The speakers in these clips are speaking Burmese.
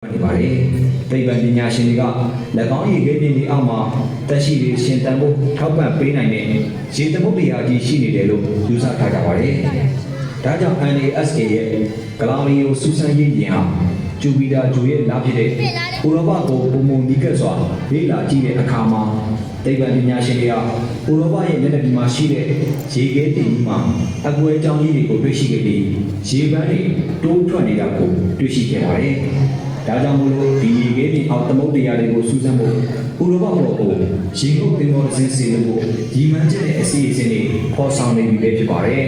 သိပ္ပံပညာရှင်တွေက၎င်းရေခဲပြင်ဒီအောက်မှာတက်ရှိတွေရှင်တန်ဖို့ထောက်ပံ့ပေးနိုင်တဲ့ရေသမုဒ္ဒရာကြီးရှိနေတယ်လို့ယူဆထားကြပါတယ်။ဒါကြောင့် NASA ရဲ့ကလောင်လီယိုစူးစမ်းရေးယာဉ်ဟာဂျူပီတာဂျိုရဲ့လာဖြစ်တဲ့ဥရောပကိုပုံမှန်နီးကပ်စွာလေ့လာကြည့်တဲ့အခါမှာသိပ္ပံပညာရှင်တွေကဥရောပရဲ့မျက်နှာပြင်မှာရှိတဲ့ရေခဲတင်ကြီးမှာအကွဲကြောင်းကြီးတွေကိုတွေ့ရှိခဲ့ပြီးရေပန်းတွေတိုးထွက်နေတာကိုတွေ့ရှိခဲ့ပါတယ်။ဒါကြောင့်မို့လို့ဒီရေခဲပြင်အောက်သမုဒ္ဒရာတွေကိုစူးစမ်းဖို့ဥရောပဘော်ကိုရေငုပ်တင်မောစင်းစီလို့ဒီမှန်းချက်တဲ့အစီအစဉ်တွေဖော်ဆောင်နေပြီပဲဖြစ်ပါတယ်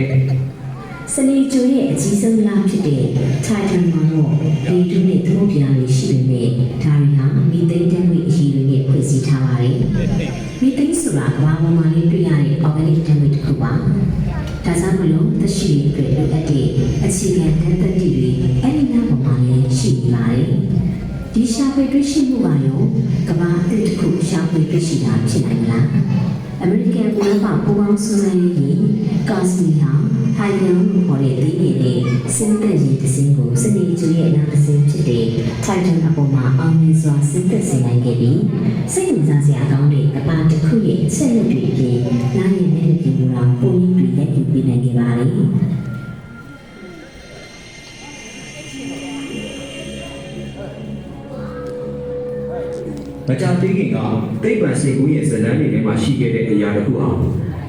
။စနေကျိုးရဲ့အကြီးဆုံးလမ်းဖြစ်တဲ့ Titan မှာတော့လေတူးနဲ့သမုဒ္ဒရာတွေရှိပေမဲ့ဒါတွေဟာမီသိန်းတန်းတွေအရည်တွေနဲ့ဖွဲ့စည်းထားပါတယ်။မီသိန်းဆိုတာကမ္ဘာပေါ်မှာလေးတွေ့ရတဲ့ organic တန်းတွေတစ်ခုပါ။ဒါကြောင့်မလို့သက်ရှိတွေအတွက်လိုအပ်တဲ့အခြေခံဓာတ်သတ္တိတွေအဲ့ဒီနောက်ပေါ်မှာလည်းရှိနေပါတယ်။ဒီရှာဖွေတွေ့ရှိမှုကရောကမ္ဘာအသစ်တစ်ခုရှာဖွေတွေ့ရှိတာဖြစ်နိုင်လား။ American ဘာမှပူပေါင်းစူးစမ်းရေးကာစမီဟာဟိုင်ဒန်လို့ခေါ်တဲ့ဒီနေ့နဲ့စင်သက်ရေးတစ်စင်းကိုစနေကျရဲ့နားတစ်စင်းဖြစ်တဲ့ Titan အပေါ်မှာအောင်မြင်စွာစင်သက်စေနိုင်ခဲ့ပြီးစိတ်ဝင်စားစရာကောင်းတဲ့ကမ္ဘာတစ်ခုရဲ့အချက်အလက်တွေအပြင်နားရည်နဲ့ဒီလိုတော့ပုံရင်းတွေလက်ယူပေးနိုင်ခဲ့ပါတယ်။မကြသေးခင်ကသိပ္ပံစင်ကူးရဲ့ဇလန်းတွေထဲမှာရှိခဲ့တဲ့အရာတစ်ခုဟာ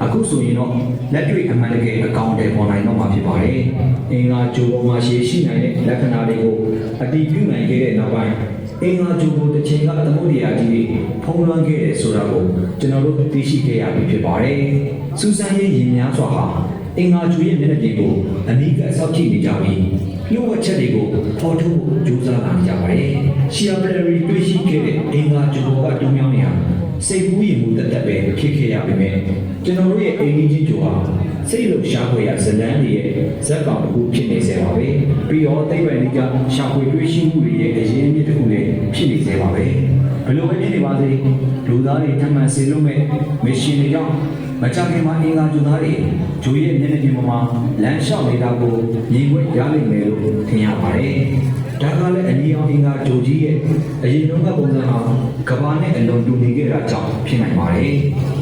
အခုဆိုရင်တော့လက်တွေ့အမှန်တကယ်အကောင့်တွေပေါ်နိုင်တော့မှာဖြစ်ပါတယ်။အင်္ဂါဂျိုပေါ်မှာရှိနိုင်တဲ့လက္ခဏာတွေကိုအတည်ပြုနိုင်ခဲ့တဲ့နောက်ပိုင်းအင်္ဂါဂျိုကိုတစ်ချိန်ကသမုဒ္ဒရာကြီးတွေဖုံးလွှမ်းခဲ့တယ်ဆိုတာကိုကျွန်တော်တို့သိရှိခဲ့ရပြီဖြစ်ပါတယ်။စူးစမ်းရေးရည်များစွာဟာအင်္ဂါဂျိုရဲ့မျက်နှာပြင်ကိုအနီးကပ်စောင့်ကြည့်နေကြပြီးလျှို့ဝှက်ချက်တွေကိုဖော်ထုတ်ဖို့ကြိုးစားလာကြပါတယ်။ရှီယာဘလရီတွေ့ရှိခဲ့တဲ့အင်္ဂါဂျိုကတူးမြောင်းနေဟာစိတ်ကူးရင်မှုတက်တက်ပဲဖြစ်ခဲ့ရပေမဲ့ကျွန်တော်တို့ရဲ့အိမ်ကြီးဂျိုဟာစိတ်လုံရှားဖွယ်ရဇလန်းတွေရဲ့ဇက်ကောင်တစ်ခုဖြစ်နေစေပါပဲ။ပြီးတော့သိပ္ပံနည်းကရှာဖွေတွေ့ရှိမှုတွေရဲ့အရင်းအမြစ်တစ်ခုလည်းဖြစ်နေစေပါပဲ။ဘယ်လိုပဲဖြစ်နေပါစေလူသားတွေထပ်မံစေလွှတ်မဲ့မစ်ရှင်တွေကြောင့်မကြခင်မှာအင်္ဂါဂျိုသားတွေဂျိုရဲ့မျက်နှာပြင်ပေါ်မှာလမ်းလျှောက်နေတာကိုမြင်ခွင့်ရလိမ့်မယ်လို့ထင်ရပါတယ်။ဒါကလည်းအနီအောင်အင်္ဂါဂျိုကြီးရဲ့အရင်တုန်းကပုံစံဟာကမ္ဘာနဲ့အလုံးတူနေခဲ့တာကြောင့်ဖြစ်နိုင်ပါတယ်။